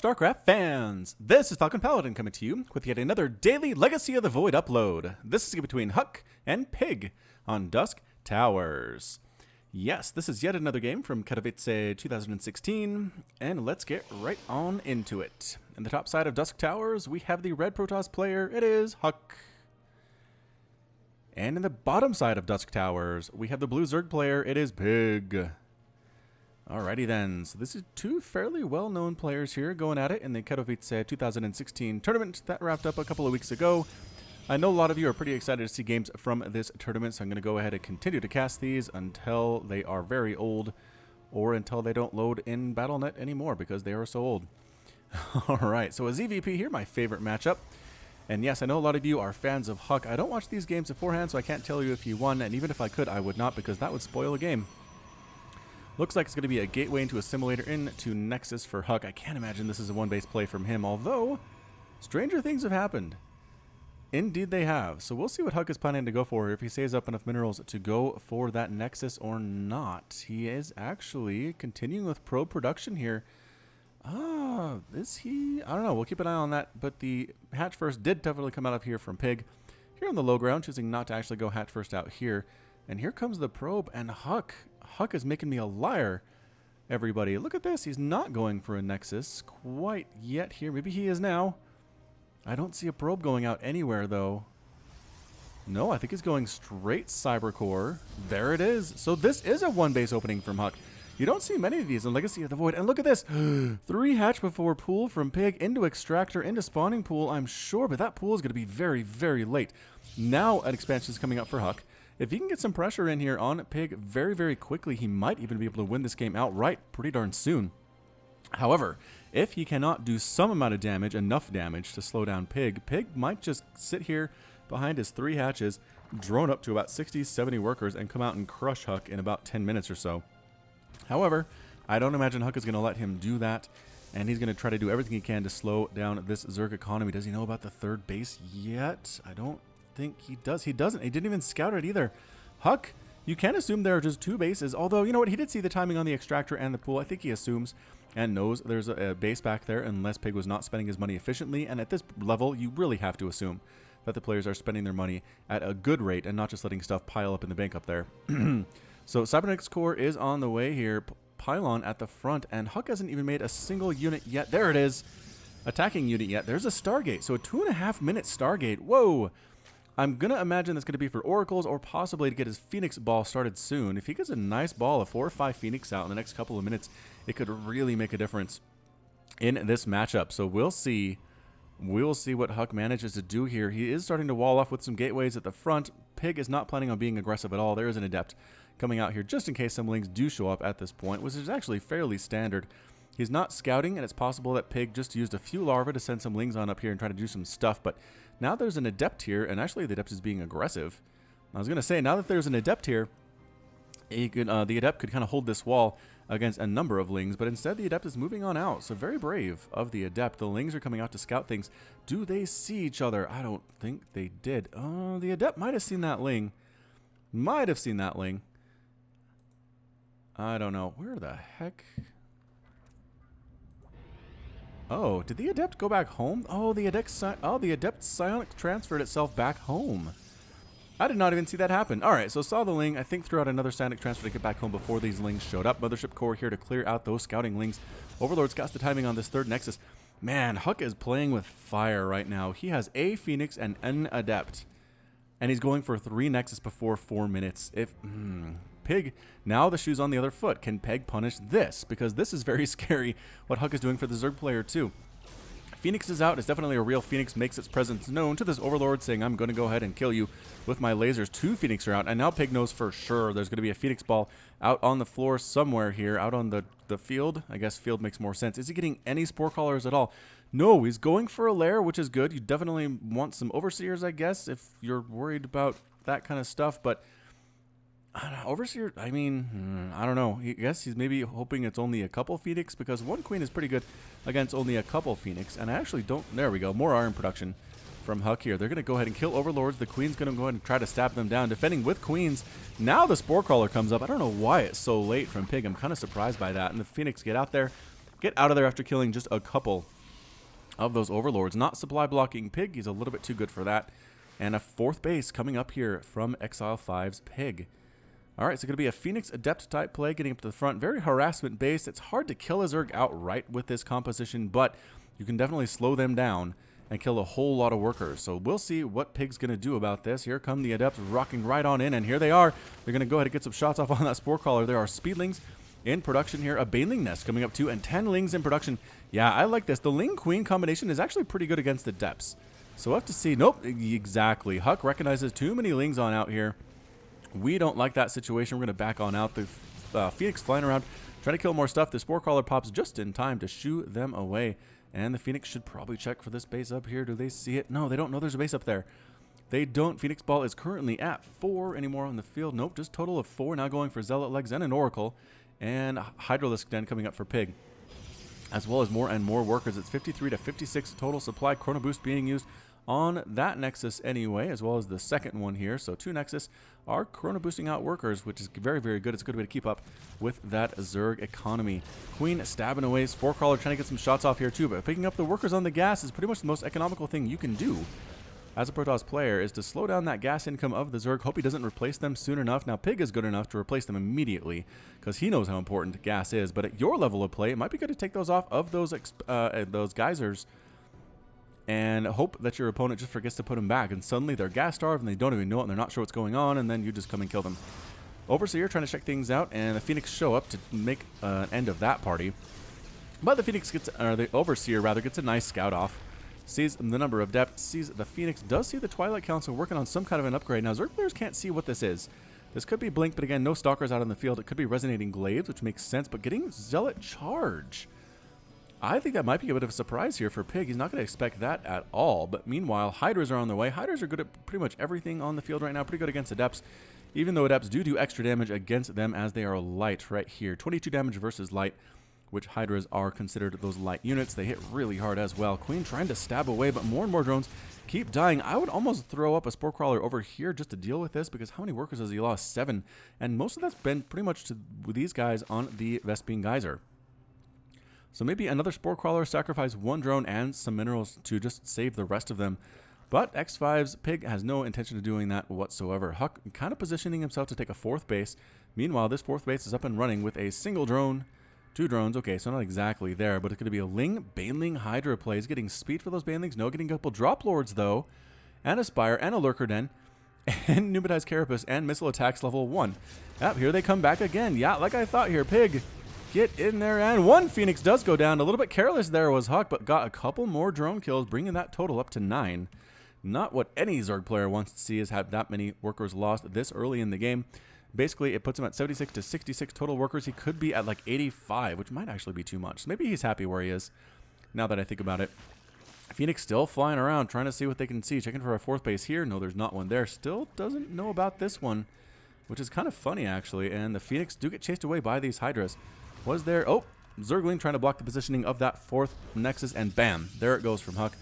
StarCraft fans! This is Falcon Paladin coming to you with yet another daily Legacy of the Void upload. This is between HuK and PiG on Dusk Towers. Yes, this is yet another game from Katowice 2016, and let's get right on into it. In the top side of Dusk Towers, we have the red Protoss player, it is HuK. And in the bottom side of Dusk Towers, we have the blue Zerg player, it is PiG. Alrighty then, so this is two fairly well-known players here going at it in the Katowice 2016 tournament that wrapped up a couple of weeks ago. I know a lot of you are pretty excited to see games from this tournament, so I'm going to go ahead and continue to cast these until they are very old or until they don't load in Battle.net anymore because they are so old. Alright, so a ZVP here, my favorite matchup. And yes, I know a lot of you are fans of HuK. I don't watch these games beforehand, so I can't tell you if you won, and even if I could, I would not because that would spoil a game. Looks like it's going to be a gateway into a simulator into Nexus for HuK. I can't imagine this is a one-base play from him, although stranger things have happened. Indeed they have. So we'll see what HuK is planning to go for, if he saves up enough minerals to go for that Nexus or not. He is actually continuing with probe production here. Is he? I don't know. We'll keep an eye on that. But the hatch first did definitely come out of here from PiG. Here on the low ground, choosing not to actually go hatch first out here. And here comes the probe and HuK. HuK is making me a liar, everybody. Look at this. He's not going for a Nexus quite yet here. Maybe he is now. I don't see a probe going out anywhere, though. No, I think he's going straight Cybercore. There it is. So this is a one-base opening from HuK. You don't see many of these in Legacy of the Void. And look at this. 3 hatch before pool from PiG into Extractor, into spawning pool, I'm sure. But that pool is going to be very, very late. Now an expansion is coming up for HuK. If he can get some pressure in here on PiG very, very quickly, he might even be able to win this game outright pretty darn soon. However, if he cannot do some amount of damage, enough damage to slow down PiG, PiG might just sit here behind his 3 hatches, drone up to about 60, 70 workers, and come out and crush HuK in about 10 minutes or so. However, I don't imagine HuK is going to let him do that, and he's going to try to do everything he can to slow down this Zerg economy. Does he know about the 3rd base yet? I don't think he does. He doesn't. He didn't even scout it either. HuK, you can assume there are just 2 bases, although, you know what, he did see the timing on the Extractor and the pool. I think he assumes and knows there's a base back there unless PiG was not spending his money efficiently, and at this level, you really have to assume that the players are spending their money at a good rate and not just letting stuff pile up in the bank up there. So Cybernetics Core is on the way here, Pylon at the front, and HuK hasn't even made a single unit yet. There it is. Attacking unit yet. There's a Stargate, so a 2.5-minute Stargate. Whoa! I'm going to imagine that's going to be for Oracles or possibly to get his Phoenix ball started soon. If he gets a nice ball of 4 or 5 Phoenix out in the next couple of minutes, it could really make a difference in this matchup. So we'll see. We'll see what HuK manages to do here. He is starting to wall off with some gateways at the front. PiG is not planning on being aggressive at all. There is an Adept coming out here just in case some Lings do show up at this point, which is actually fairly standard. He's not scouting, and it's possible that PiG just used a few larvae to send some Lings on up here and try to do some stuff, but now there's an Adept here, and actually the Adept is being aggressive. I was going to say, now that there's an Adept here, he could, the Adept could kind of hold this wall against a number of Lings, but instead the Adept is moving on out, so very brave of the Adept. The Lings are coming out to scout things. Do they see each other? I don't think they did. The Adept might have seen that Ling. Might have seen that Ling. I don't know. Where the heck? Oh, did the Adept go back home? Oh, the Adept psionic transferred itself back home. I did not even see that happen. Alright, so saw the Ling, I think threw out another psionic transfer to get back home before these Lings showed up. Mothership Core here to clear out those scouting Lings. Overlord's got the timing on this 3rd Nexus. Man, HuK is playing with fire right now. He has a Phoenix and an Adept. And he's going for 3 Nexus before 4 minutes. PiG, now the shoe's on the other foot. Can PiG punish this? Because this is very scary what HuK is doing for the Zerg player too. Phoenix is out. It's definitely a real Phoenix, makes its presence known to this Overlord, saying, I'm going to go ahead and kill you with my lasers. 2 Phoenix are out, and now PiG knows for sure there's going to be a Phoenix ball out on the floor somewhere here, out on the field. I guess field makes more sense. Is he getting any Spore Callers at all? No, he's going for a lair, which is good. You definitely want some Overseers, I guess, if you're worried about that kind of stuff, but Overseer, I mean, I don't know. I guess he's maybe hoping it's only a couple Phoenix, because 1 Queen is pretty good against only a couple Phoenix. And I actually don't... There we go. More iron production from HuK here. They're going to go ahead and kill Overlords. The Queen's going to go ahead and try to stab them down. Defending with Queens. Now the Spore Crawler comes up. I don't know why it's so late from PiG. I'm kind of surprised by that. And the Phoenix get out of there after killing just a couple of those overlords. Not supply blocking PiG. He's a little bit too good for that. And a 4th base coming up here from Exile 5's PiG. All right, so going to be a Phoenix Adept type play, getting up to the front. Very harassment based. It's hard to kill a Zerg outright with this composition, but you can definitely slow them down and kill a whole lot of workers. So we'll see what PiG's going to do about this. Here come the Adepts rocking right on in, and here they are. They're going to go ahead and get some shots off on that Spore Crawler. There are Speedlings in production here. A Baneling Nest coming up too, and 10 Lings in production. Yeah, I like this. The Ling Queen combination is actually pretty good against Adepts. So we'll have to see. Nope, exactly. HuK recognizes too many Lings on out here. We don't like that situation. We're going to back on out. The Phoenix flying around, trying to kill more stuff. The Spore Crawler pops just in time to shoo them away. And the Phoenix should probably check for this base up here. Do they see it? No, they don't know there's a base up there. They don't. Phoenix Ball is currently at 4 anymore on the field. Nope, just total of 4. Now going for Zealot Legs and an Oracle. And Hydralisk Den coming up for PiG. As well as more and more workers. It's 53 to 56 total supply. Chrono Boost being used on that Nexus anyway, as well as the second one here. So 2 Nexus are Chrono boosting out workers, which is very, very good. It's a good way to keep up with that Zerg economy. Queen stabbing away. Spore Crawler trying to get some shots off here too, but picking up the workers on the gas is pretty much the most economical thing you can do as a Protoss player, is to slow down that gas income of the Zerg. Hope he doesn't replace them soon enough. Now PiG is good enough to replace them immediately because he knows how important gas is, but at your level of play, it might be good to take those off of those geysers and hope that your opponent just forgets to put them back, and suddenly they're gas starved and they don't even know it and they're not sure what's going on, and then you just come and kill them. Overseer trying to check things out, and the Phoenix show up to make an end of that party. But the Phoenix gets, or the Overseer rather, gets a nice scout off. Sees the number of depth, sees the Phoenix, does see the Twilight Council working on some kind of an upgrade. Now Zerg players can't see what this is. This could be Blink, but again, no Stalkers out on the field. It could be Resonating Glaives, which makes sense, but getting Zealot Charge, I think that might be a bit of a surprise here for PiG. He's not going to expect that at all. But meanwhile, Hydras are on their way. Hydras are good at pretty much everything on the field right now. Pretty good against Adepts, even though Adepts do extra damage against them as they are light right here. 22 damage versus light, which Hydras are considered those light units. They hit really hard as well. Queen trying to stab away, but more and more drones keep dying. I would almost throw up a Spore Crawler over here just to deal with this, because how many workers has he lost? 7. And most of that's been pretty much to these guys on the Vespene Geyser. So maybe another Spore Crawler, sacrifice 1 drone and some minerals to just save the rest of them. But X5's PiG has no intention of doing that whatsoever. HuK kind of positioning himself to take a 4th base. Meanwhile, this 4th base is up and running with a single drone. 2 drones. Okay, so not exactly there, but it's going to be a Ling, Baneling, Hydra plays. Getting speed for those Banelings. No, getting a couple Drop Lords, though. And a Spire, and a Lurker Den. And Pneumatized Carapace, and Missile Attacks level 1. Yep, here they come back again. Yeah, like I thought here. PiG, get in there, and 1 Phoenix does go down. A little bit careless there was HuK, but got a couple more drone kills, bringing that total up to 9. Not what any Zerg player wants to see, is have that many workers lost this early in the game. Basically, it puts him at 76 to 66 total workers. He could be at like 85, which might actually be too much. So maybe he's happy where he is, now that I think about it. Phoenix still flying around, trying to see what they can see. Checking for a 4th base here. No, there's not one there. Still doesn't know about this one, which is kind of funny, actually. And the Phoenix do get chased away by these Hydras. Was there... Oh, Zergling trying to block the positioning of that 4th Nexus, and bam, there it goes from HuK.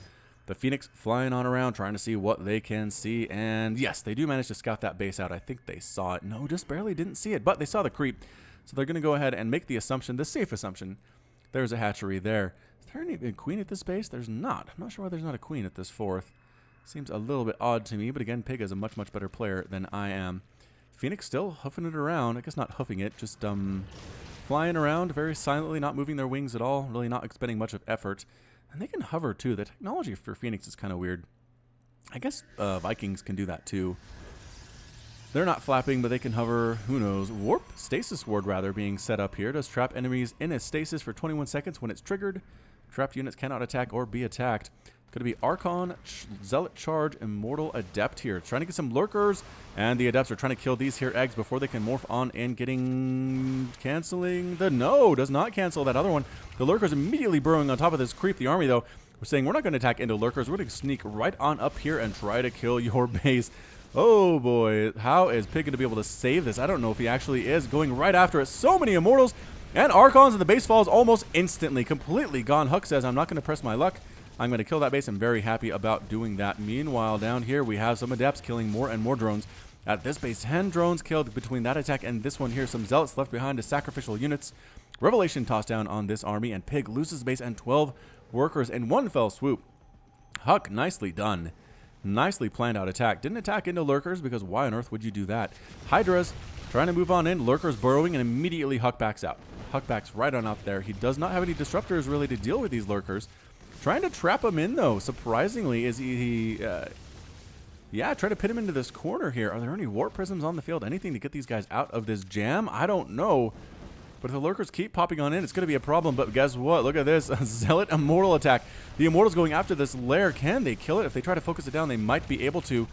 The Phoenix flying on around, trying to see what they can see. And yes, they do manage to scout that base out. I think they saw it. No, just barely didn't see it, but they saw the creep. So they're going to go ahead and make the assumption, the safe assumption, there's a hatchery there. Is there any queen at this base? There's not. I'm not sure why there's not a queen at this 4th. Seems a little bit odd to me, but again, PiG is a much, much better player than I am. Phoenix still hoofing it around. I guess not hoofing it, just flying around very silently, not moving their wings at all, really not expending much of effort. And they can hover too. The technology for Phoenix is kind of weird. I guess Vikings can do that too. They're not flapping, but they can hover. Who knows? Warp Stasis Ward, rather, being set up here. Does trap enemies in a stasis for 21 seconds when it's triggered. Trapped units cannot attack or be attacked. Could be Archon, Zealot Charge, Immortal Adept here. Trying to get some Lurkers, and the Adepts are trying to kill these here eggs before they can morph on and canceling the... No, does not cancel that other one. The Lurkers immediately burrowing on top of this creep. The army, though, we're saying we're not going to attack into Lurkers. We're going to sneak right on up here and try to kill your base. Oh boy, how is PiG going to be able to save this? I don't know if he actually is. Going right after it. So many Immortals and Archons, and the base falls almost instantly. Completely gone. HuK says, I'm not going to press my luck. I'm going to kill that base. I'm very happy about doing that. Meanwhile, down here, we have some Adepts killing more and more drones. At this base, 10 drones killed between that attack and this one here. Some Zealots left behind as sacrificial units. Revelation tossed down on this army, and PiG loses base, and 12 workers in one fell swoop. HuK, nicely done. Nicely planned out attack. Didn't attack into lurkers because why on earth would you do that? Hydras trying to move on in. Lurkers burrowing and immediately HuK backs out. HuK backs right on out there. He does not have any disruptors really to deal with these lurkers. Trying to trap him in though, surprisingly, is yeah, try to pin him into this corner here. Are there any warp prisms on the field? Anything to get these guys out of this jam? I don't know. But if the lurkers keep popping on in, it's going to be a problem. But guess what? Look at this. A Zealot Immortal attack. The Immortal's going after this lair. Can they kill it? If they try to focus it down, they might be able to.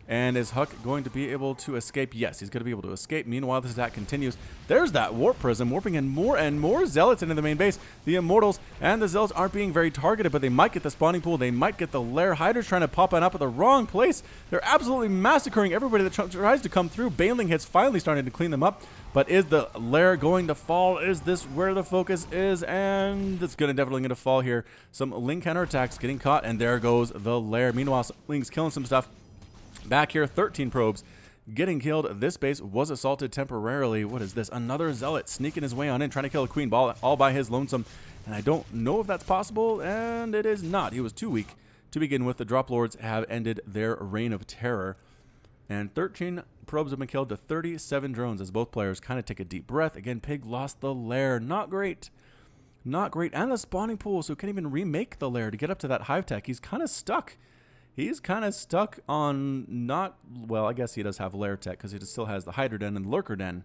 And is HuK going to be able to escape? Yes, he's going to be able to escape. Meanwhile, this attack continues. There's that Warp Prism warping in more and more Zealots into the main base. The Immortals and the Zealots aren't being very targeted, but they might get the spawning pool. They might get the lair. Hydra's trying to pop on up at the wrong place. They're absolutely massacring everybody that tries to come through. Bailing hits finally starting to clean them up. But is the lair going to fall? Is this where the focus is? And it's definitely going to fall here. Some Ling counterattacks getting caught, and there goes the lair. Meanwhile, Ling's killing some stuff. Back here, 13 probes getting killed. This base was assaulted temporarily. What is this? Another Zealot sneaking his way on in, trying to kill a Queen Ball all by his lonesome. And I don't know if that's possible, and it is not. He was too weak to begin with. The Drop Lords have ended their reign of terror. And 13 probes have been killed to 37 drones as both players kind of take a deep breath. Again, Pig lost the lair. Not great. Not great. And the spawning pool, so can't even remake the lair to get up to that hive tech. He's kind of stuck. He's kind of stuck on not... Well, I guess he does have lair tech because he still has the Hydra Den and the Lurker Den.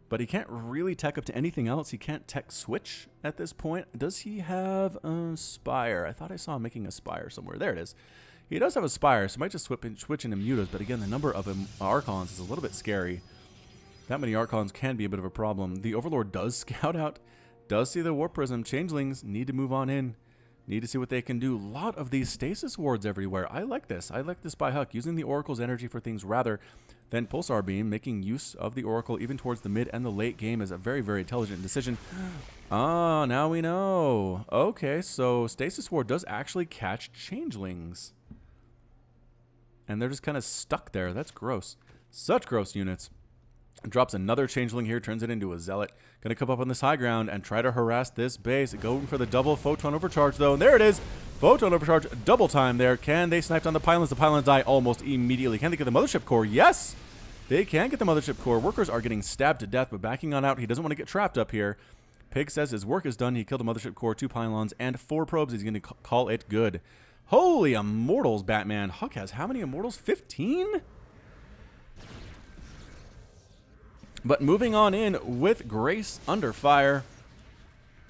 But he can't really tech up to anything else. He can't tech switch at this point. Does he have a Spire? I thought I saw him making a Spire somewhere. There it is. He does have a Spire, so he might just switch into Mutas. But again, the number of Archons is a little bit scary. That many Archons can be a bit of a problem. The Overlord does scout out. Does see the Warp Prism. Changelings need to move on in. Need to see what they can do. A lot of these stasis wards everywhere. I like this. I like this by HuK. Using the Oracle's energy for things rather than Pulsar Beam. Making use of the Oracle even towards the mid and the late game is a very, very intelligent decision. Ah, now we know. Okay, so stasis ward does actually catch Changelings. And they're just kind of stuck there. That's gross. Such gross units. Drops another Changeling here, turns it into a Zealot. Going to come up on this high ground and try to harass this base. Going for the double Photon Overcharge, though. And there it is. Photon Overcharge, double time there. Can they snipe down the pylons? The pylons die almost immediately. Can they get the Mothership Core? Yes! They can get the Mothership Core. Workers are getting stabbed to death, but backing on out. He doesn't want to get trapped up here. Pig says his work is done. He killed the Mothership Core, 2 pylons, and 4 probes. He's going to call it good. Holy Immortals, Batman. HuK has how many Immortals? 15? But moving on in with Grace under fire.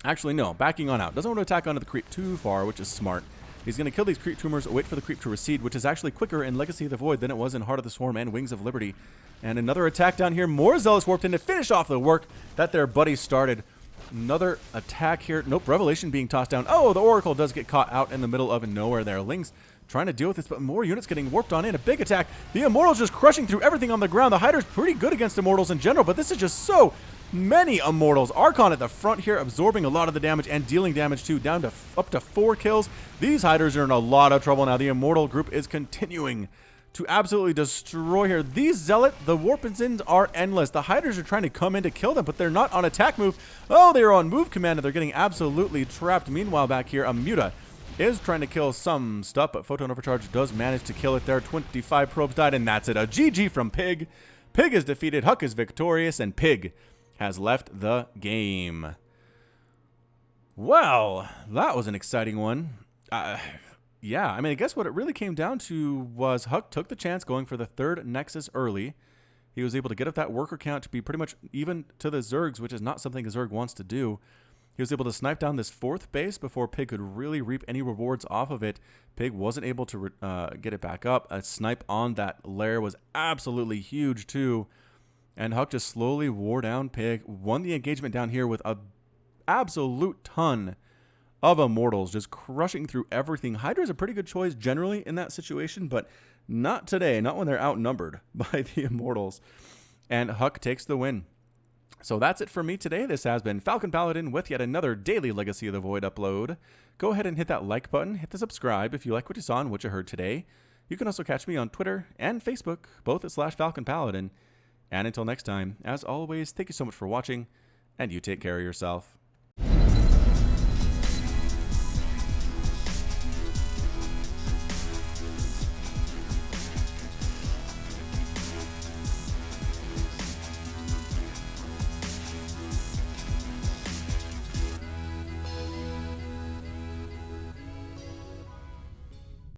Actually, no. Backing on out. Doesn't want to attack onto the creep too far, which is smart. He's going to kill these creep tumors, wait for the creep to recede, which is actually quicker in Legacy of the Void than it was in Heart of the Swarm and Wings of Liberty. And another attack down here. More Zealots warped in to finish off the work that their buddy started. Another attack here. Nope, Revelation being tossed down. Oh, the Oracle does get caught out in the middle of nowhere there. Ling's trying to deal with this, but more units getting warped on in. A big attack. The Immortals just crushing through everything on the ground. The Hydra's pretty good against Immortals in general, but this is just so many Immortals. Archon at the front here, absorbing a lot of the damage and dealing damage too, down to up to 4 kills. These Hydras are in a lot of trouble now. The Immortal group is continuing to absolutely destroy here. These Zealot, the Warp-ins are endless. The Hydras are trying to come in to kill them, but they're not on attack move. Oh, they are on move command, and they're getting absolutely trapped. Meanwhile, back here, a Muta is trying to kill some stuff, but Photon Overcharge does manage to kill it there. 25 probes died, and that's it. A GG from Pig. Pig is defeated, HuK is victorious, and Pig has left the game. Well, that was an exciting one. Yeah, I mean, I guess what it really came down to was HuK took the chance going for the 3rd Nexus early. He was able to get up that worker count to be pretty much even to the Zergs, which is not something a Zerg wants to do. He was able to snipe down this 4th base before Pig could really reap any rewards off of it. Pig wasn't able to get it back up. A snipe on that lair was absolutely huge too. And HuK just slowly wore down Pig. Won the engagement down here with a absolute ton of Immortals, just crushing through everything. Hydra is a pretty good choice generally in that situation, but not today. Not when they're outnumbered by the Immortals. And HuK takes the win. So that's it for me today. This has been Falcon Paladin with yet another daily Legacy of the Void upload. Go ahead and hit that like button, hit the subscribe if you like what you saw and what you heard today. You can also catch me on Twitter and Facebook, both at /Falcon Paladin. And until next time, as always, thank you so much for watching, and you take care of yourself.